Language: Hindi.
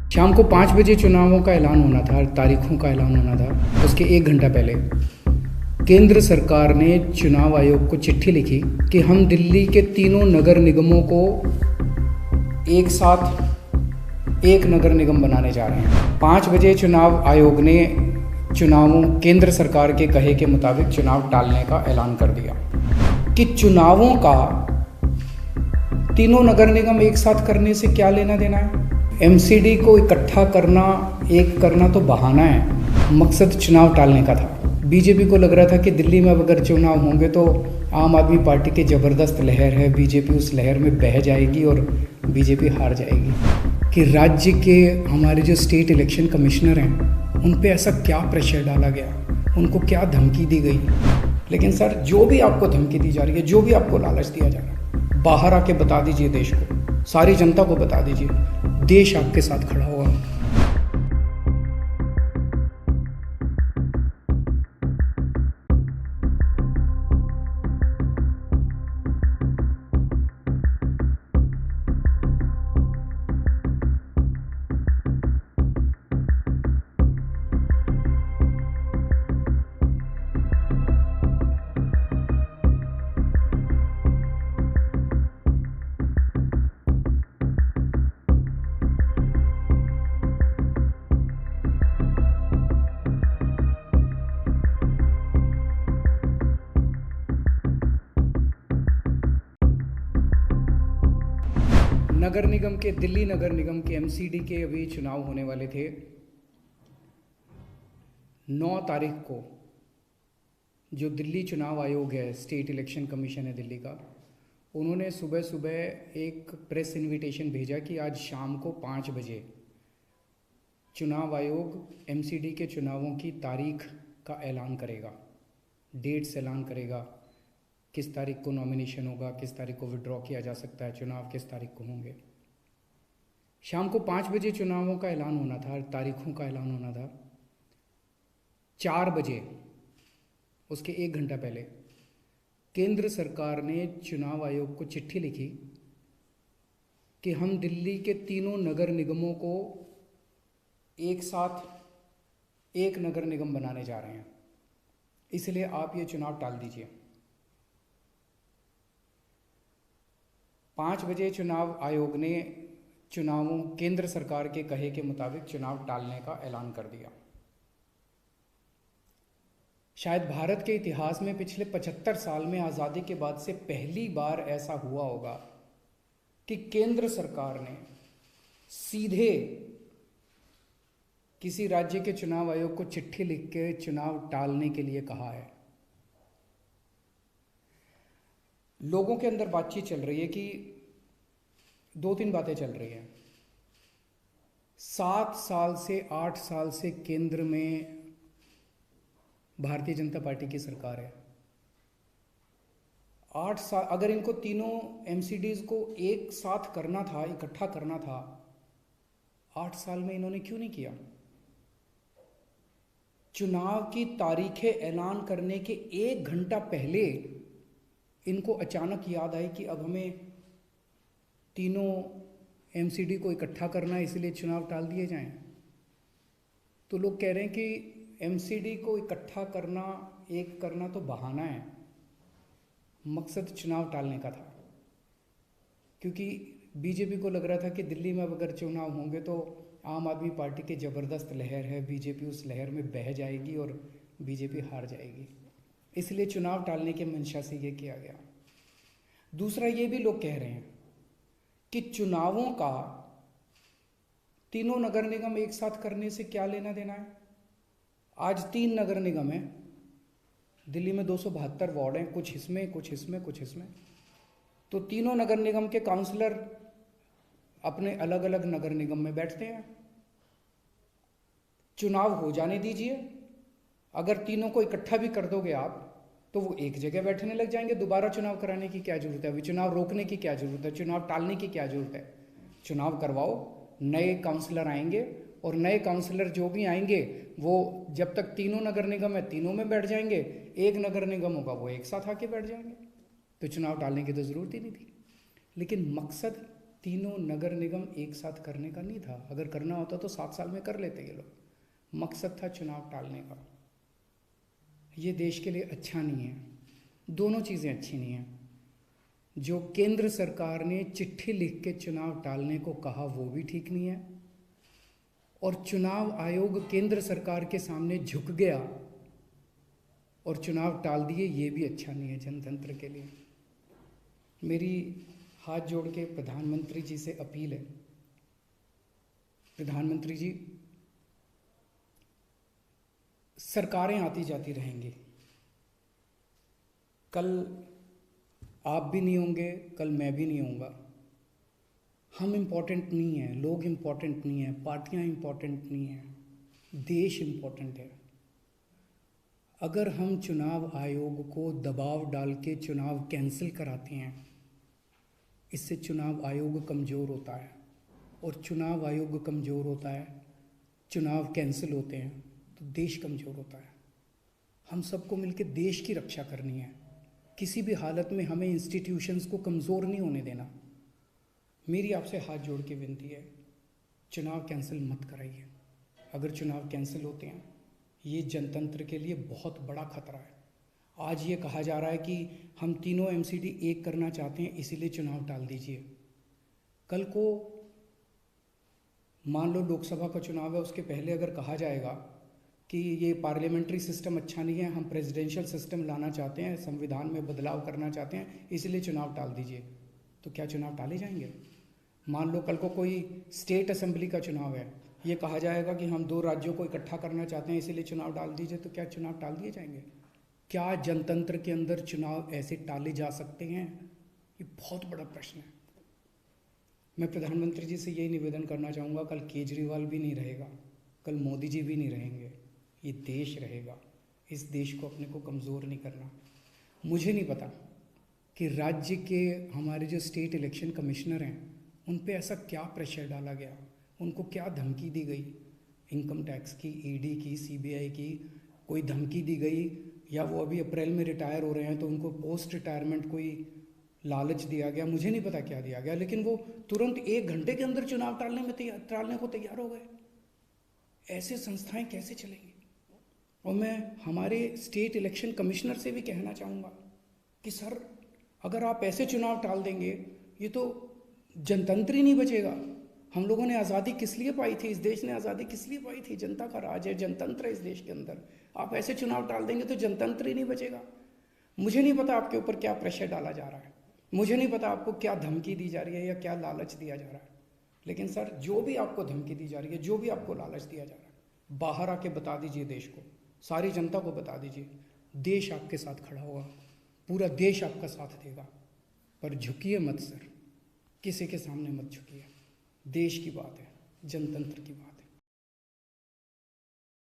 शाम को 5 बजे चुनावों का ऐलान होना था, तारीखों का ऐलान होना था। उसके 1 घंटा पहले केंद्र सरकार ने चुनाव आयोग को चिट्ठी लिखी कि हम दिल्ली के तीनों नगर निगमों को एक साथ एक नगर निगम बनाने जा रहे हैं। 5 बजे चुनाव आयोग ने केंद्र सरकार के कहे के मुताबिक चुनाव टालने का ऐलान कर दिया कि चुनावों का तीनों नगर निगम एक साथ करने से क्या लेना देना है। एमसीडी को इकट्ठा करना, एक करना तो बहाना है, मकसद चुनाव टालने का था। बीजेपी को लग रहा था कि दिल्ली में अगर चुनाव होंगे तो आम आदमी पार्टी की ज़बरदस्त लहर है, बीजेपी उस लहर में बह जाएगी और बीजेपी हार जाएगी। कि राज्य के हमारे जो स्टेट इलेक्शन कमिश्नर हैं उन पे ऐसा क्या प्रेशर डाला गया, उनको क्या धमकी दी गई। लेकिन सर, जो भी आपको धमकी दी जा रही है, जो भी आपको लालच दिया जा रहा है, बाहर आके बता दीजिए देश को, सारी जनता को बता दीजिए, देश आपके साथ खड़ा होगा। दिल्ली नगर निगम के एमसीडी के अभी चुनाव होने वाले थे 9 तारीख को। जो दिल्ली चुनाव आयोग है, स्टेट इलेक्शन कमीशन है दिल्ली का, उन्होंने सुबह सुबह एक प्रेस इनविटेशन भेजा कि आज शाम को 5 बजे चुनाव आयोग एमसीडी के चुनावों की तारीख का ऐलान करेगा, डेट्स ऐलान करेगा, किस तारीख को नॉमिनेशन होगा, किस तारीख को विड्रॉ किया जा सकता है, चुनाव किस तारीख को होंगे। शाम को 5 बजे चुनावों का ऐलान होना था, तारीखों का ऐलान होना था। 4 बजे, उसके 1 घंटा पहले केंद्र सरकार ने चुनाव आयोग को चिट्ठी लिखी कि हम दिल्ली के तीनों नगर निगमों को एक साथ एक नगर निगम बनाने जा रहे हैं, इसलिए आप ये चुनाव टाल दीजिए। 5 बजे चुनाव आयोग ने केंद्र सरकार के कहे के मुताबिक चुनाव टालने का ऐलान कर दिया। शायद भारत के इतिहास में पिछले 75 साल में, आज़ादी के बाद से पहली बार ऐसा हुआ होगा कि केंद्र सरकार ने सीधे किसी राज्य के चुनाव आयोग को चिट्ठी लिख के चुनाव टालने के लिए कहा है। लोगों के अंदर बातचीत चल रही है कि 2-3 बातें चल रही हैं। 7 साल से 8 साल से केंद्र में भारतीय जनता पार्टी की सरकार है। 8 साल, अगर इनको तीनों एमसीडीज को एक साथ करना था, इकट्ठा करना था, 8 साल में इन्होंने क्यों नहीं किया। चुनाव की तारीखें ऐलान करने के 1 घंटा पहले इनको अचानक याद आई कि अब हमें तीनों एमसीडी को इकट्ठा करना है, इसलिए चुनाव टाल दिए जाएं। तो लोग कह रहे हैं कि एमसीडी को इकट्ठा करना, एक करना तो बहाना है, मकसद चुनाव टालने का था। क्योंकि बीजेपी को लग रहा था कि दिल्ली में अगर चुनाव होंगे तो आम आदमी पार्टी की ज़बरदस्त लहर है, बीजेपी उस लहर में बह जाएगी और बीजेपी हार जाएगी, इसलिए चुनाव टालने के मंशा से ये किया गया। दूसरा, ये भी लोग कह रहे हैं कि चुनावों का तीनों नगर निगम एक साथ करने से क्या लेना देना है। आज 3 नगर निगम हैं दिल्ली में, 272 वार्ड हैं, कुछ इसमें कुछ इसमें कुछ इसमें। तो तीनों नगर निगम के काउंसलर अपने अलग अलग नगर निगम में बैठते हैं। चुनाव हो जाने दीजिए, अगर तीनों को इकट्ठा भी कर दोगे आप तो वो एक जगह बैठने लग जाएंगे। दोबारा चुनाव कराने की क्या जरूरत है, अभी चुनाव रोकने की क्या जरूरत है, चुनाव टालने की क्या जरूरत है। चुनाव करवाओ, नए काउंसलर आएंगे और नए काउंसलर जो भी आएंगे वो जब तक तीनों नगर निगम है तीनों में बैठ जाएंगे, एक नगर निगम होगा वो एक साथ आके बैठ जाएंगे। तो चुनाव टालने की तो ज़रूरत ही नहीं थी। लेकिन मकसद तीनों नगर निगम एक साथ करने का नहीं था। अगर करना होता तो 7 साल में कर लेते ये लोग। मकसद था चुनाव टालने का। ये देश के लिए अच्छा नहीं है। दोनों चीज़ें अच्छी नहीं हैं। जो केंद्र सरकार ने चिट्ठी लिख के चुनाव टालने को कहा वो भी ठीक नहीं है, और चुनाव आयोग केंद्र सरकार के सामने झुक गया और चुनाव टाल दिए, ये भी अच्छा नहीं है जनतंत्र के लिए। मेरी हाथ जोड़ के प्रधानमंत्री जी से अपील है, प्रधानमंत्री जी, सरकारें आती जाती रहेंगी, कल आप भी नहीं होंगे, कल मैं भी नहीं होऊंगा। हम इम्पोर्टेंट नहीं हैं, लोग इम्पोर्टेंट नहीं हैं, पार्टियां इम्पोर्टेंट नहीं हैं, देश इम्पोर्टेंट है। अगर हम चुनाव आयोग को दबाव डाल के चुनाव कैंसिल कराते हैं, इससे चुनाव आयोग कमज़ोर होता है, और चुनाव आयोग कमज़ोर होता है, चुनाव कैंसिल होते हैं तो देश कमज़ोर होता है। हम सबको मिलकर देश की रक्षा करनी है। किसी भी हालत में हमें इंस्टीट्यूशंस को कमज़ोर नहीं होने देना। मेरी आपसे हाथ जोड़ के विनती है, चुनाव कैंसिल मत कराइए। अगर चुनाव कैंसिल होते हैं, ये जनतंत्र के लिए बहुत बड़ा खतरा है। आज ये कहा जा रहा है कि हम तीनों एमसीडी एक करना चाहते हैं, इसीलिए चुनाव टाल दीजिए। कल को मान लो लोकसभा का चुनाव है, उसके पहले अगर कहा जाएगा कि ये पार्लियामेंट्री सिस्टम अच्छा नहीं है, हम प्रेसिडेंशियल सिस्टम लाना चाहते हैं, संविधान में बदलाव करना चाहते हैं, इसलिए चुनाव टाल दीजिए, तो क्या चुनाव टाले जाएंगे? मान लो कल को कोई स्टेट असेंबली का चुनाव है, ये कहा जाएगा कि हम 2 राज्यों को इकट्ठा करना चाहते हैं, इसीलिए चुनाव टाल दीजिए, तो क्या चुनाव टाल दिए जाएंगे? क्या जनतंत्र के अंदर चुनाव ऐसे टाले जा सकते हैं? ये बहुत बड़ा प्रश्न है। मैं प्रधानमंत्री जी से यही निवेदन करना चाहूँगा, कल केजरीवाल भी नहीं रहेगा, कल मोदी जी भी नहीं रहेंगे, ये देश रहेगा। इस देश को अपने को कमज़ोर नहीं करना। मुझे नहीं पता कि राज्य के हमारे जो स्टेट इलेक्शन कमिश्नर हैं उन पे ऐसा क्या प्रेशर डाला गया, उनको क्या धमकी दी गई, इनकम टैक्स की, ईडी की, सीबीआई की कोई धमकी दी गई, या वो अभी अप्रैल में रिटायर हो रहे हैं तो उनको पोस्ट रिटायरमेंट कोई लालच दिया गया, मुझे नहीं पता क्या दिया गया, लेकिन वो तुरंत 1 घंटे के अंदर चुनाव टालने को तैयार हो गए। ऐसे संस्थाएं कैसे चलेंगी? और मैं हमारे स्टेट इलेक्शन कमिश्नर से भी कहना चाहूँगा कि सर, अगर आप ऐसे चुनाव टाल देंगे, ये तो जनतंत्र ही नहीं बचेगा। हम लोगों ने आज़ादी किस लिए पाई थी? इस देश ने आज़ादी किस लिए पाई थी? जनता का राज है, जनतंत्र है इस देश के अंदर। आप ऐसे चुनाव टाल देंगे तो जनतंत्र ही नहीं बचेगा। मुझे नहीं पता आपके ऊपर क्या प्रेशर डाला जा रहा है, मुझे नहीं पता आपको क्या धमकी दी जा रही है या क्या लालच दिया जा रहा है, लेकिन सर, जो भी आपको धमकी दी जा रही है, जो भी आपको लालच दिया जा रहा है, बाहर आके बता दीजिए देश को, सारी जनता को बता दीजिए। देश आपके साथ खड़ा होगा, पूरा देश आपका साथ देगा। पर झुकिए मत सर, किसी के सामने मत झुकिए। देश की बात है, जनतंत्र की बात है।